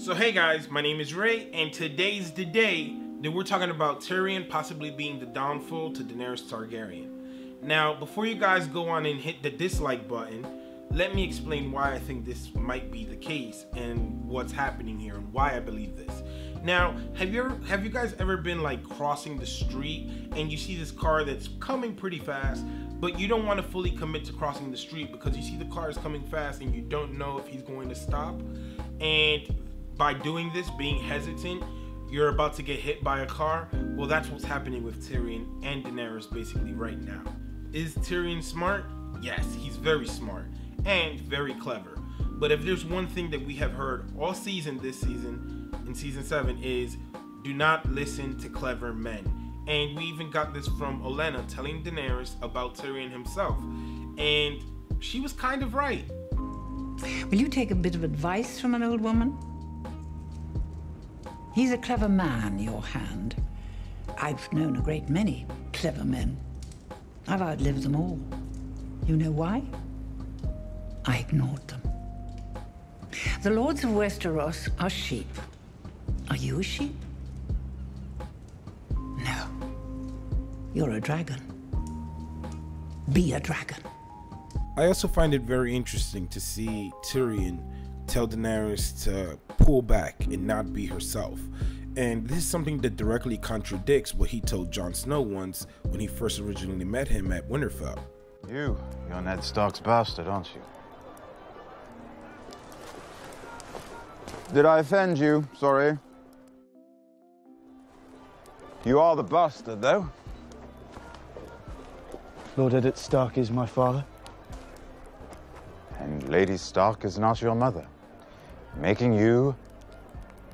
So hey guys, my name is Ray, and today's the day that we're talking about Tyrion possibly being the downfall to Daenerys Targaryen. Now, before you guys go on and hit the dislike button, let me explain why I think this might be the case and what's happening here and why I believe this. Now, have you guys ever been like crossing the street and you see this car that's coming pretty fast, but you don't want to fully commit to crossing the street because you see the car is coming fast and you don't know if he's going to stop? And by doing this, being hesitant, you're about to get hit by a car. Well, that's what's happening with Tyrion and Daenerys basically right now. Is Tyrion smart? Yes, he's very smart and very clever. But if there's one thing that we have heard all season this season, in season 7, is do not listen to clever men. And we even got this from Olenna telling Daenerys about Tyrion himself. And she was kind of right. Will you take a bit of advice from an old woman? He's a clever man, your hand. I've known a great many clever men. I've outlived them all. You know why? I ignored them. The lords of Westeros are sheep. Are you a sheep? No. You're a dragon. Be a dragon. I also find it very interesting to see Tyrion tell Daenerys to pull back and not be herself. And this is something that directly contradicts what he told Jon Snow once when he first originally met him at Winterfell. You're Ned Stark's bastard, aren't you? Did I offend you? Sorry. You are the bastard, though. Lord Eddard Stark is my father. And Lady Stark is not your mother, making you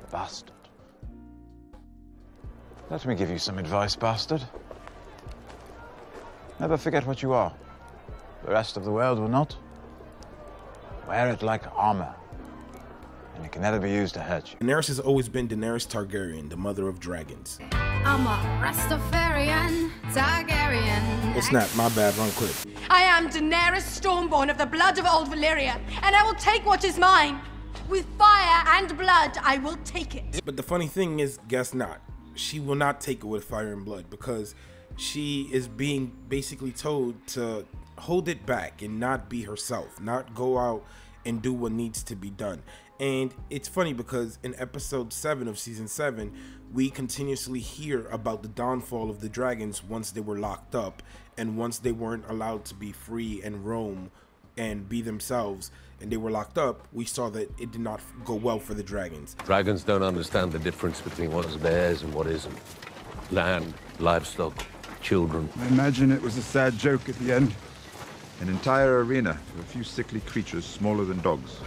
the bastard. Let me give you some advice, bastard. Never forget what you are. The rest of the world will not. Wear it like armor, and it can never be used to hurt you. Daenerys has always been Daenerys Targaryen, the mother of dragons. I'm a Rastafarian, Targaryen. Oh snap, my bad, wrong clip. I am Daenerys Stormborn of the blood of old Valyria, and I will take what is mine. With fire and blood, I will take it. But the funny thing is, guess not. She will not take it with fire and blood because she is being basically told to hold it back and not be herself, not go out and do what needs to be done. And it's funny because in episode 7 of season 7, we continuously hear about the downfall of the dragons once they were locked up and once they weren't allowed to be free and roam and be themselves and they were locked up. We saw that it did not go well for the dragons. Dragons don't understand the difference between what is theirs and what isn't. Land, livestock, children. I imagine it was a sad joke at the end. An entire arena of a few sickly creatures smaller than dogs.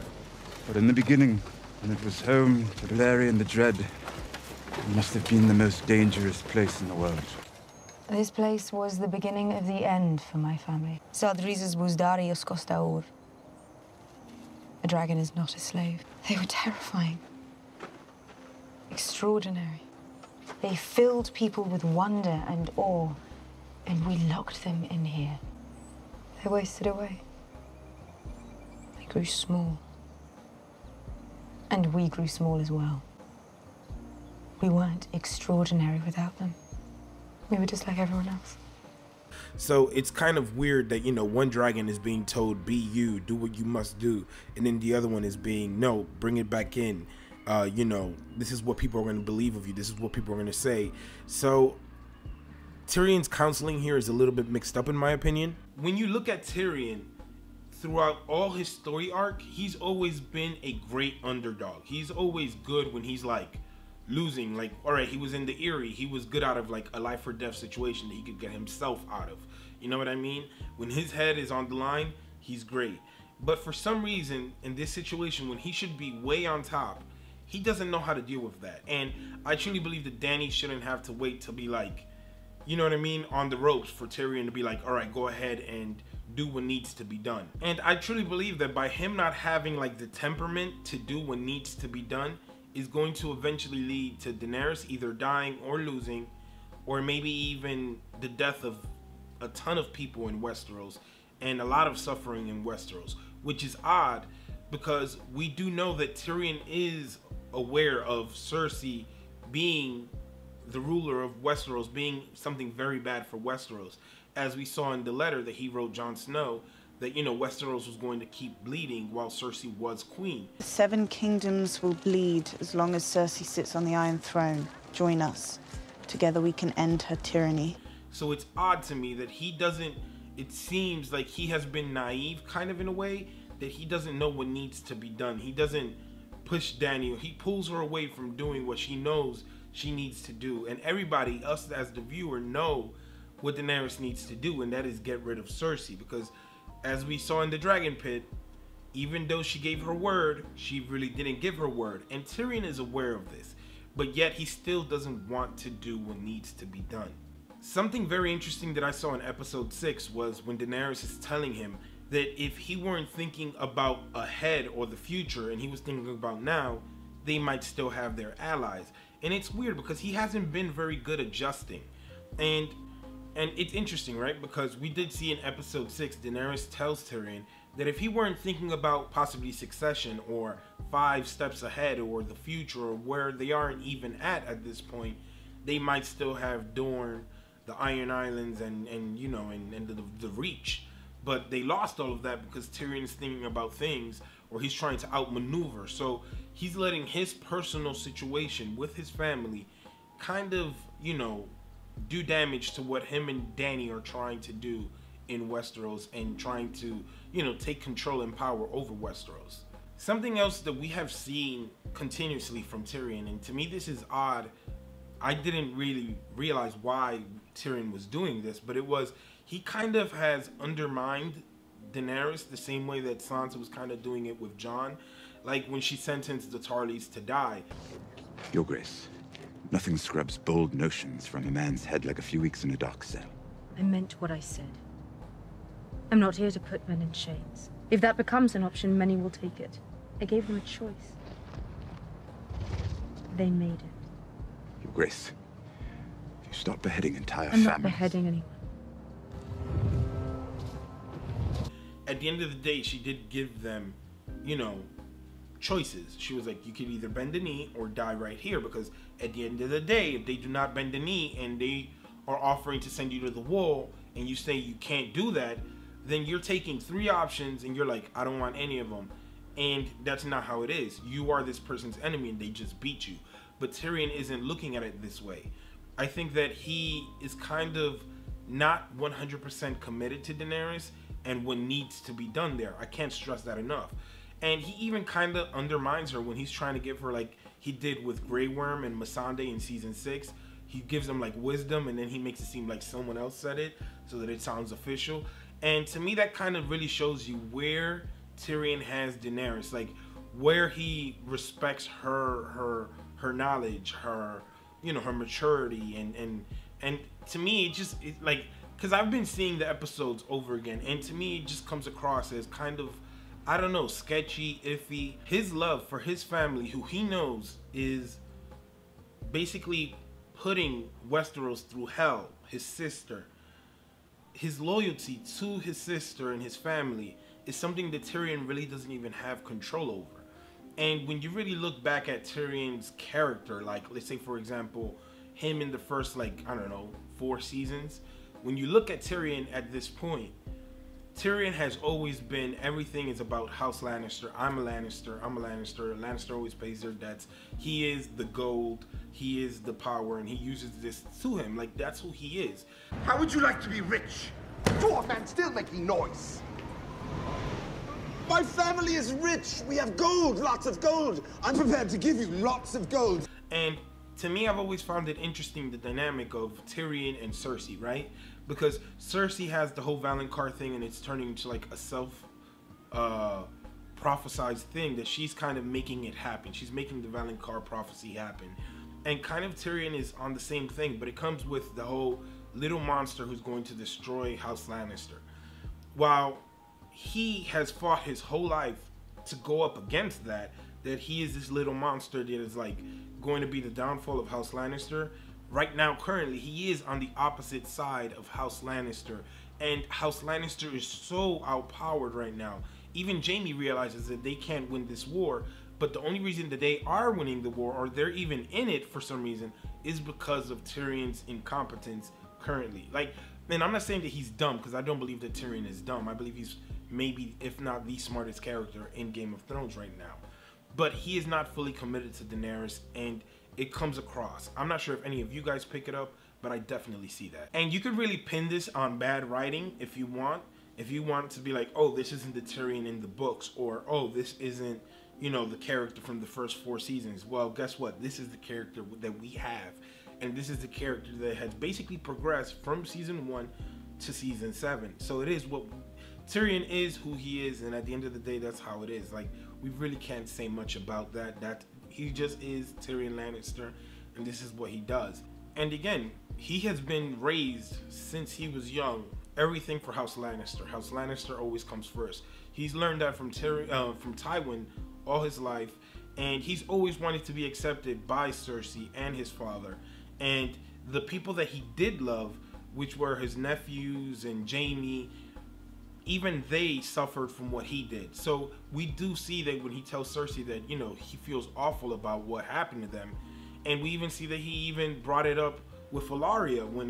But in the beginning, when it was home to Balerion the Dread, it must have been the most dangerous place in the world. This place was the beginning of the end for my family. Sadriz's Buzdarius Costaur. A dragon is not a slave. They were terrifying. Extraordinary. They filled people with wonder and awe, and we locked them in here. They wasted away. They grew small. And we grew small as well. We weren't extraordinary without them. We were just like everyone else. So it's kind of weird that, you know, one dragon is being told, be you, do what you must do. And then the other one is being, no, bring it back in. You know, this is what people are going to believe of you. This is what people are going to say. So Tyrion's counseling here is a little bit mixed up in my opinion. When you look at Tyrion, throughout all his story arc, he's always been a great underdog. He's always good when he's like losing. Like, all right, he was in the Eyrie. He was good out of like a life or death situation that he could get himself out of. You know what I mean? When his head is on the line, he's great. But for some reason, in this situation, when he should be way on top, he doesn't know how to deal with that. And I truly believe that Dany shouldn't have to wait to be like, you know what I mean, on the ropes for Tyrion to be like, all right, go ahead and do what needs to be done. And I truly believe that by him not having like the temperament to do what needs to be done is going to eventually lead to Daenerys either dying or losing, or maybe even the death of a ton of people in Westeros and a lot of suffering in Westeros, which is odd because we do know that Tyrion is aware of Cersei being the ruler of Westeros, being something very bad for Westeros. As we saw in the letter that he wrote Jon Snow, that, you know, Westeros was going to keep bleeding while Cersei was queen. The 7 kingdoms will bleed as long as Cersei sits on the Iron Throne. Join us. Together we can end her tyranny. So it's odd to me that he doesn't, it seems like he has been naive kind of in a way, that he doesn't know what needs to be done. He doesn't push Dany. He pulls her away from doing what she knows she needs to do. And everybody, us as the viewer, know what Daenerys needs to do, and that is get rid of Cersei. Because as we saw in the Dragon Pit, even though she gave her word, she really didn't give her word. And Tyrion is aware of this, but yet he still doesn't want to do what needs to be done. Something very interesting that I saw in episode 6 was when Daenerys is telling him that if he weren't thinking about ahead or the future and he was thinking about now, they might still have their allies. And it's weird because he hasn't been very good adjusting. And it's interesting, right? Because we did see in episode 6, Daenerys tells Tyrion that if he weren't thinking about possibly succession or 5 steps ahead or the future or where they aren't even at this point, they might still have Dorne, the Iron Islands, and you know, and the Reach. But they lost all of that because Tyrion is thinking about things, or he's trying to outmaneuver. So he's letting his personal situation with his family kind of, you know, do damage to what him and Dany are trying to do in Westeros and trying to, you know, take control and power over Westeros. Something else that we have seen continuously from Tyrion, and to me this is odd, I didn't really realize why Tyrion was doing this, but it was, he kind of has undermined Daenerys the same way that Sansa was kind of doing it with Jon, like when she sentenced the Tarlys to die. Your Grace, nothing scrubs bold notions from a man's head like a few weeks in a dark cell. I meant what I said. I'm not here to put men in chains. If that becomes an option, many will take it. I gave them a choice. They made it. Your Grace, if you stop beheading entire I'm families... not beheading anyone. At the end of the day, she did give them, you know, choices. She was like, you can either bend the knee or die right here, because at the end of the day, if they do not bend the knee and they are offering to send you to the wall and you say you can't do that, then you're taking 3 options and you're like, I don't want any of them. And that's not how it is. You are this person's enemy and they just beat you. But Tyrion isn't looking at it this way. I think that he is kind of not 100% committed to Daenerys and what needs to be done there. I can't stress that enough. And he even kind of undermines her when he's trying to give her, like he did with Grey Worm and Missandei in season 6. He gives them like wisdom and then he makes it seem like someone else said it so that it sounds official. And to me, that kind of really shows you where Tyrion has Daenerys, like where he respects her knowledge, her, you know, her maturity, and to me, it like, because I've been seeing the episodes over again, and to me, it just comes across as kind of, I don't know, sketchy, iffy. His love for his family, who he knows is basically putting Westeros through hell, his sister, his loyalty to his sister and his family is something that Tyrion really doesn't even have control over. And when you really look back at Tyrion's character, like let's say for example, him in the first, like, I don't know, 4 seasons, when you look at Tyrion at this point, Tyrion has always been, everything is about House Lannister. I'm a Lannister, I'm a Lannister. Lannister always pays their debts. He is the gold, he is the power, and he uses this to him. Like, that's who he is. How would you like to be rich? Dwarf man still making noise. My family is rich. We have gold, lots of gold. I'm prepared to give you lots of gold. And to me, I've always found it interesting, the dynamic of Tyrion and Cersei, right? Because Cersei has the whole Valonqar thing and it's turning into like a self-prophesized thing that she's kind of making it happen. She's making the Valonqar prophecy happen. And kind of Tyrion is on the same thing, but it comes with the whole little monster who's going to destroy House Lannister. While he has fought his whole life to go up against that he is this little monster that is like going to be the downfall of House Lannister. Right now, currently, he is on the opposite side of House Lannister, and House Lannister is so outpowered right now. Even Jaime realizes that they can't win this war But the only reason that they are winning the war, or they're even in it for some reason, is because of Tyrion's incompetence currently. Like, and I'm not saying that he's dumb, because I don't believe that Tyrion is dumb. I believe he's maybe, if not the smartest character in Game of Thrones right now. But he is not fully committed to Daenerys, and it comes across. I'm not sure if any of you guys pick it up, but I definitely see that. And you could really pin this on bad writing if you want. If you want to be like, oh, this isn't the Tyrion in the books, or oh, this isn't, you know, the character from the first 4 seasons. Well, guess what? This is the character that we have. And this is the character that has basically progressed from season 1 to season 7. So it is what Tyrion is, who he is, and at the end of the day, that's how it is. Like, we really can't say much about that. That he just is Tyrion Lannister, and this is what he does. And again, he has been raised since he was young. Everything for House Lannister. House Lannister always comes first. He's learned that from Tywin all his life, and he's always wanted to be accepted by Cersei and his father. And the people that he did love, which were his nephews and Jaime, even they suffered from what he did. So we do see that when he tells Cersei that, you know, he feels awful about what happened to them. And we even see that he even brought it up with Ilaria when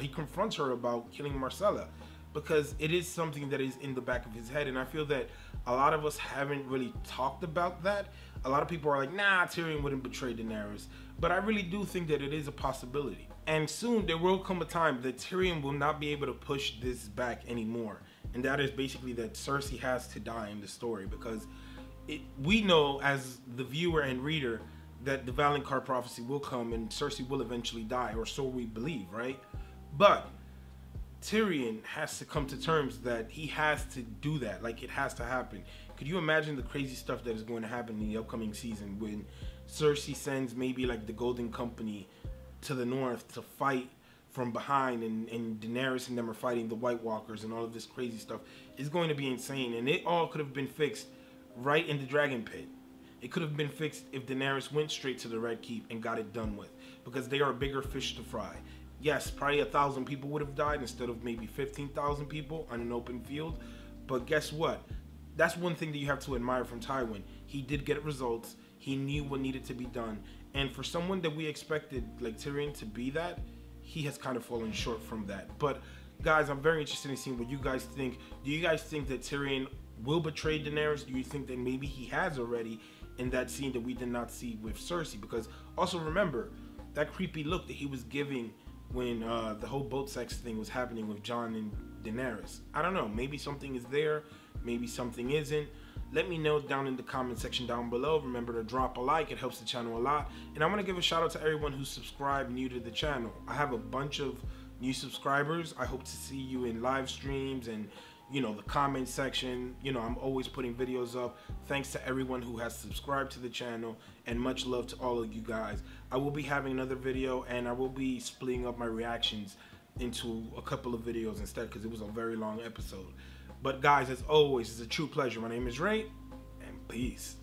he confronts her about killing Marcella, because it is something that is in the back of his head. And I feel that a lot of us haven't really talked about that. A lot of people are like, nah, Tyrion wouldn't betray Daenerys. But I really do think that it is a possibility. And soon there will come a time that Tyrion will not be able to push this back anymore. And that is basically that Cersei has to die in the story, because we know as the viewer and reader that the Valonqar prophecy will come and Cersei will eventually die, or so we believe, right? But Tyrion has to come to terms that he has to do that. Like, it has to happen. Could you imagine the crazy stuff that is going to happen in the upcoming season when Cersei sends maybe like the Golden Company to the north to fight from behind, and Daenerys and them are fighting the White Walkers, and all of this crazy stuff is going to be insane. And it all could have been fixed right in the Dragon Pit. It could have been fixed if Daenerys went straight to the Red Keep and got it done with, because they are bigger fish to fry. Yes, probably 1,000 people would have died instead of maybe 15,000 people on an open field. But guess what? That's one thing that you have to admire from Tywin. He did get results. He knew what needed to be done. And for someone that we expected, like Tyrion, to be that, he has kind of fallen short from that. But guys, I'm very interested in seeing what you guys think. Do you guys think that Tyrion will betray Daenerys? Do you think that maybe he has already in that scene that we did not see with Cersei? Because also remember that creepy look that he was giving when the whole boat sex thing was happening with Jon and Daenerys. I don't know, maybe something is there, maybe something isn't. Let me know down in the comment section down below. Remember to drop a like, it helps the channel a lot. And I want to give a shout out to everyone who's subscribed new to the channel. I have a bunch of new subscribers. I hope to see you in live streams and, you know, the comment section. You know, I'm always putting videos up. Thanks to everyone who has subscribed to the channel, and much love to all of you guys. I will be having another video, and I will be splitting up my reactions into a couple of videos instead, because it was a very long episode. But guys, as always, it's a true pleasure. My name is Ray, and peace.